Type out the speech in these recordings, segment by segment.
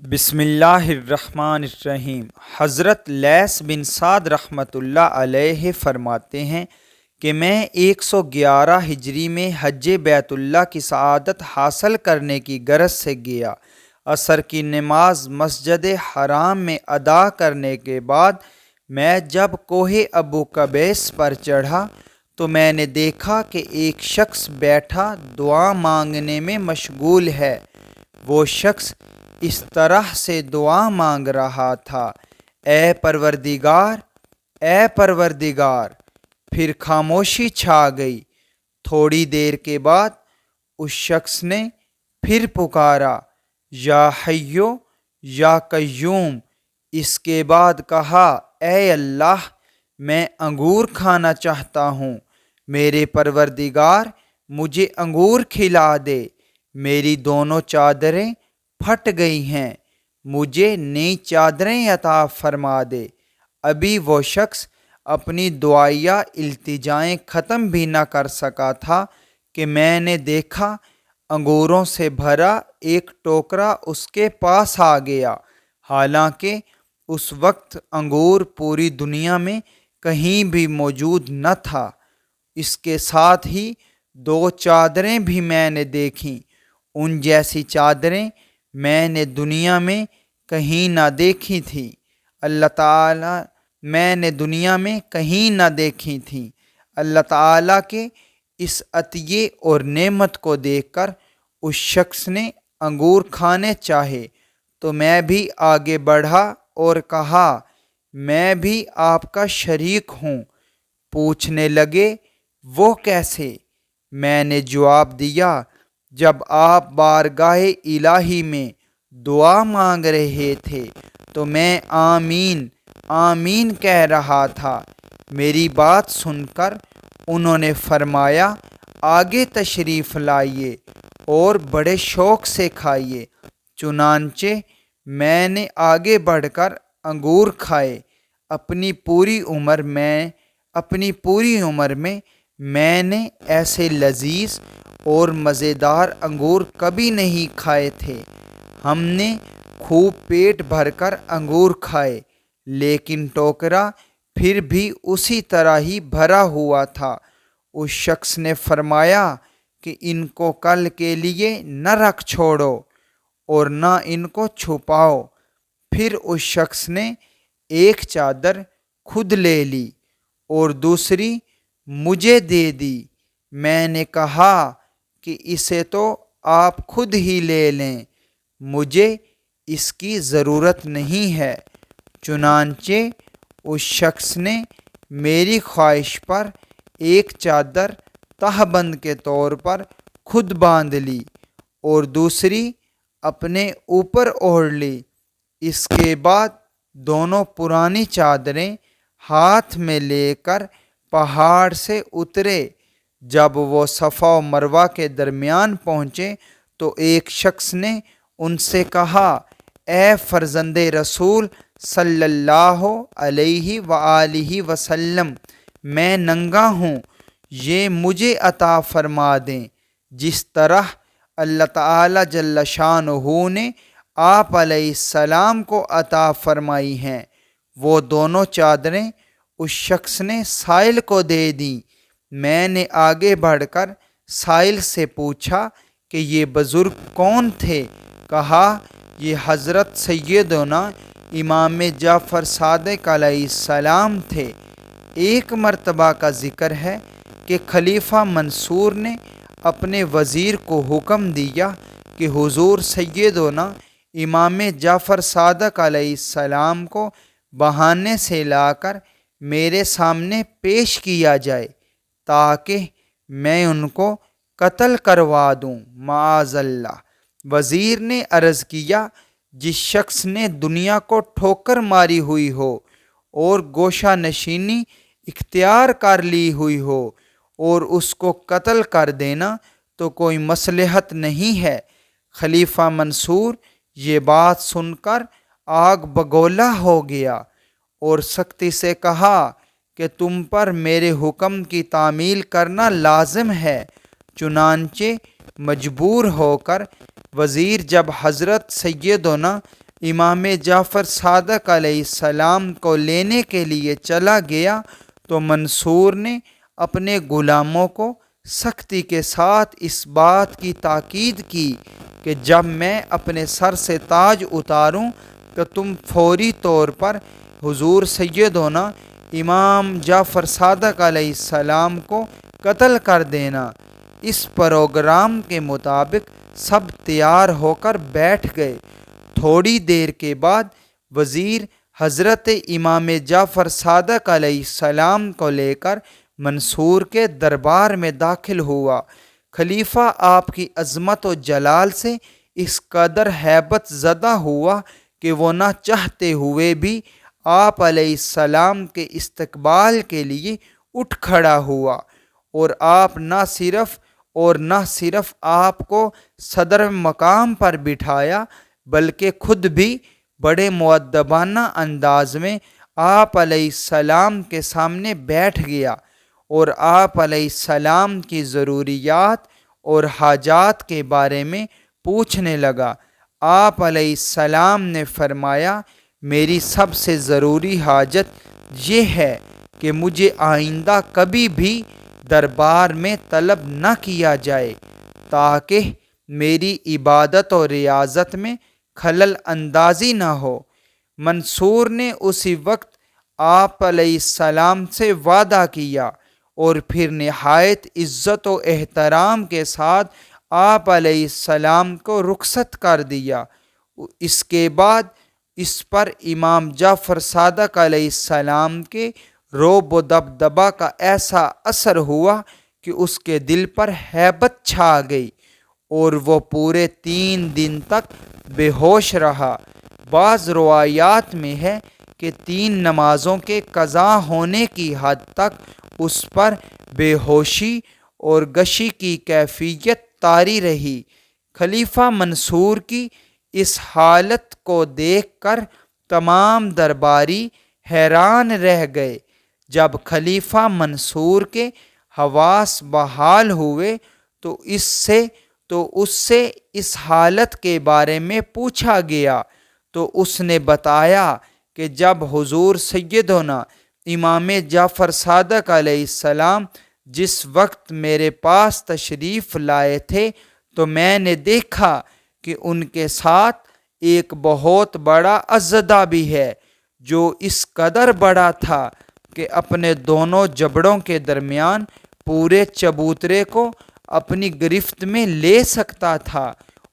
بسم اللہ الرحمن الرحیم۔ حضرت لیث بن سعد رحمۃ اللہ علیہ فرماتے ہیں کہ میں 111 ہجری میں حج بیت اللہ کی سعادت حاصل کرنے کی غرض سے گیا۔ عصر کی نماز مسجد حرام میں ادا کرنے کے بعد میں جب کوہ ابو قبیس پر چڑھا تو میں نے دیکھا کہ ایک شخص بیٹھا دعا مانگنے میں مشغول ہے۔ وہ شخص اس طرح سے دعا مانگ رہا تھا، اے پروردگار، اے پروردگار۔ پھر خاموشی چھا گئی۔ تھوڑی دیر کے بعد اس شخص نے پھر پکارا، یا حیو یا قیوم۔ اس کے بعد کہا، اے اللہ، میں انگور کھانا چاہتا ہوں، میرے پروردگار مجھے انگور کھلا دے۔ میری دونوں چادریں پھٹ گئی ہیں، مجھے نئی چادریں عطا فرما دے۔ ابھی وہ شخص اپنی دعائیہ التجائیں ختم بھی نہ کر سکا تھا کہ میں نے دیکھا انگوروں سے بھرا ایک ٹوکرا اس کے پاس آ گیا۔ حالانکہ اس وقت انگور پوری دنیا میں کہیں بھی موجود نہ تھا۔ اس کے ساتھ ہی 2 چادریں بھی میں نے دیکھیں، ان جیسی چادریں میں نے دنیا میں کہیں نہ دیکھی تھی۔ اللہ تعالیٰ کے اس عطیے اور نعمت کو دیکھ کر اس شخص نے انگور کھانے چاہے تو میں بھی آگے بڑھا اور کہا، میں بھی آپ کا شریک ہوں۔ پوچھنے لگے، وہ کیسے؟ میں نے جواب دیا، جب آپ بارگاہ الہی میں دعا مانگ رہے تھے تو میں آمین آمین کہہ رہا تھا۔ میری بات سن کر انہوں نے فرمایا، آگے تشریف لائیے اور بڑے شوق سے کھائیے۔ چنانچہ میں نے آگے بڑھ کر انگور کھائے۔ اپنی پوری عمر میں میں نے ایسے لذیذ اور مزیدار انگور کبھی نہیں کھائے تھے۔ ہم نے خوب پیٹ بھر کر انگور کھائے، لیکن ٹوکرا پھر بھی اسی طرح ہی بھرا ہوا تھا۔ اس شخص نے فرمایا کہ ان کو کل کے لیے نہ رکھ چھوڑو اور نہ ان کو چھپاؤ۔ پھر اس شخص نے ایک چادر خود لے لی اور دوسری مجھے دے دی۔ میں نے کہا کہ اسے تو آپ خود ہی لے لیں، مجھے اس کی ضرورت نہیں ہے۔ چنانچہ اس شخص نے میری خواہش پر ایک چادر تہبند کے طور پر خود باندھ لی اور دوسری اپنے اوپر اوڑھ لی۔ اس کے بعد دونوں پرانی چادریں ہاتھ میں لے کر پہاڑ سے اترے۔ جب وہ صفا و مروہ کے درمیان پہنچے تو ایک شخص نے ان سے کہا، اے فرزند رسول صلی اللہ علیہ وآلہ وسلم، میں ننگا ہوں، یہ مجھے عطا فرما دیں جس طرح اللہ تعالی جل شانہ نے آپ علیہ السلام کو عطا فرمائی ہیں۔ وہ دونوں چادریں اس شخص نے سائل کو دے دیں۔ میں نے آگے بڑھ کر سائل سے پوچھا کہ یہ بزرگ کون تھے؟ کہا، یہ حضرت سیدنا امام جعفر صادق علیہ السلام تھے۔ ایک مرتبہ کا ذکر ہے کہ خلیفہ منصور نے اپنے وزیر کو حکم دیا کہ حضور سیدنا امام جعفر صادق علیہ السلام کو بہانے سے لا کر میرے سامنے پیش کیا جائے تاکہ میں ان کو قتل کروا دوں، معاذ اللہ۔ وزیر نے عرض کیا، جس شخص نے دنیا کو ٹھوکر ماری ہوئی ہو اور گوشہ نشینی اختیار کر لی ہوئی ہو اور اس کو قتل کر دینا تو کوئی مصلحت نہیں ہے۔ خلیفہ منصور یہ بات سن کر آگ بگولا ہو گیا اور سختی سے کہا کہ تم پر میرے حکم کی تعمیل کرنا لازم ہے۔ چنانچہ مجبور ہو کر وزیر جب حضرت سیدنا امام جعفر صادق علیہ السلام کو لینے کے لیے چلا گیا تو منصور نے اپنے غلاموں کو سختی کے ساتھ اس بات کی تاکید کی کہ جب میں اپنے سر سے تاج اتاروں تو تم فوری طور پر حضور سیدنا امام جعفر صادق علیہ السلام کو قتل کر دینا۔ اس پروگرام کے مطابق سب تیار ہو کر بیٹھ گئے۔ تھوڑی دیر کے بعد وزیر حضرت امام جعفر صادق علیہ السلام کو لے کر منصور کے دربار میں داخل ہوا۔ خلیفہ آپ کی عظمت و جلال سے اس قدر ہیبت زدہ ہوا کہ وہ نہ چاہتے ہوئے بھی آپ علیہ السلام کے استقبال کے لیے اٹھ کھڑا ہوا، اور نہ صرف آپ کو صدر مقام پر بٹھایا بلکہ خود بھی بڑے مؤدبانہ انداز میں آپ علیہ السلام کے سامنے بیٹھ گیا اور آپ علیہ السلام کی ضروریات اور حاجات کے بارے میں پوچھنے لگا۔ آپ علیہ السلام نے فرمایا، میری سب سے ضروری حاجت یہ ہے کہ مجھے آئندہ کبھی بھی دربار میں طلب نہ کیا جائے تاکہ میری عبادت و ریاضت میں خلل اندازی نہ ہو۔ منصور نے اسی وقت آپ علیہ السلام سے وعدہ کیا اور پھر نہایت عزت و احترام کے ساتھ آپ علیہ السلام کو رخصت کر دیا۔ اس کے بعد اس پر امام جعفر صادق علیہ السلام کے رعب و دبدبہ کا ایسا اثر ہوا کہ اس کے دل پر ہیبت چھا گئی اور وہ پورے 3 دن تک بے ہوش رہا۔ بعض روایات میں ہے کہ 3 نمازوں کے قضا ہونے کی حد تک اس پر بے ہوشی اور غشی کی کیفیت طاری رہی۔ خلیفہ منصور کی اس حالت کو دیکھ کر تمام درباری حیران رہ گئے۔ جب خلیفہ منصور کے حواس بحال ہوئے تو اس سے اس حالت کے بارے میں پوچھا گیا تو اس نے بتایا کہ جب حضور سیدنا امام جعفر صادق علیہ السلام جس وقت میرے پاس تشریف لائے تھے تو میں نے دیکھا کہ ان کے ساتھ ایک بہت بڑا عضدہ بھی ہے جو اس قدر بڑا تھا کہ اپنے دونوں جبڑوں کے درمیان پورے چبوترے کو اپنی گرفت میں لے سکتا تھا،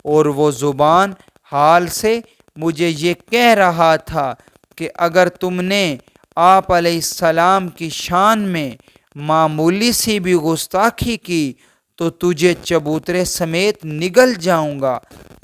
اور وہ زبان حال سے مجھے یہ کہہ رہا تھا کہ اگر تم نے آپ علیہ السلام کی شان میں معمولی سی بھی گستاخی کی تو تجھے چبوترے سمیت نگل جاؤں گا۔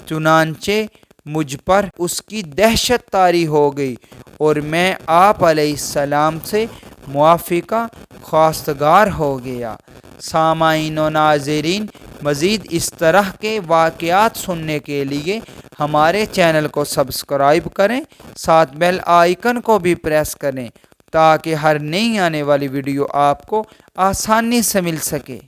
چنانچہ مجھ پر اس کی دہشت طاری ہو گئی اور میں آپ علیہ السلام سے معافی کا خواستگار ہو گیا۔ سامعین و ناظرین، مزید اس طرح کے واقعات سننے کے لیے ہمارے چینل کو سبسکرائب کریں، ساتھ بیل آئیکن کو بھی پریس کریں تاکہ ہر نئی آنے والی ویڈیو آپ کو آسانی سے مل سکے۔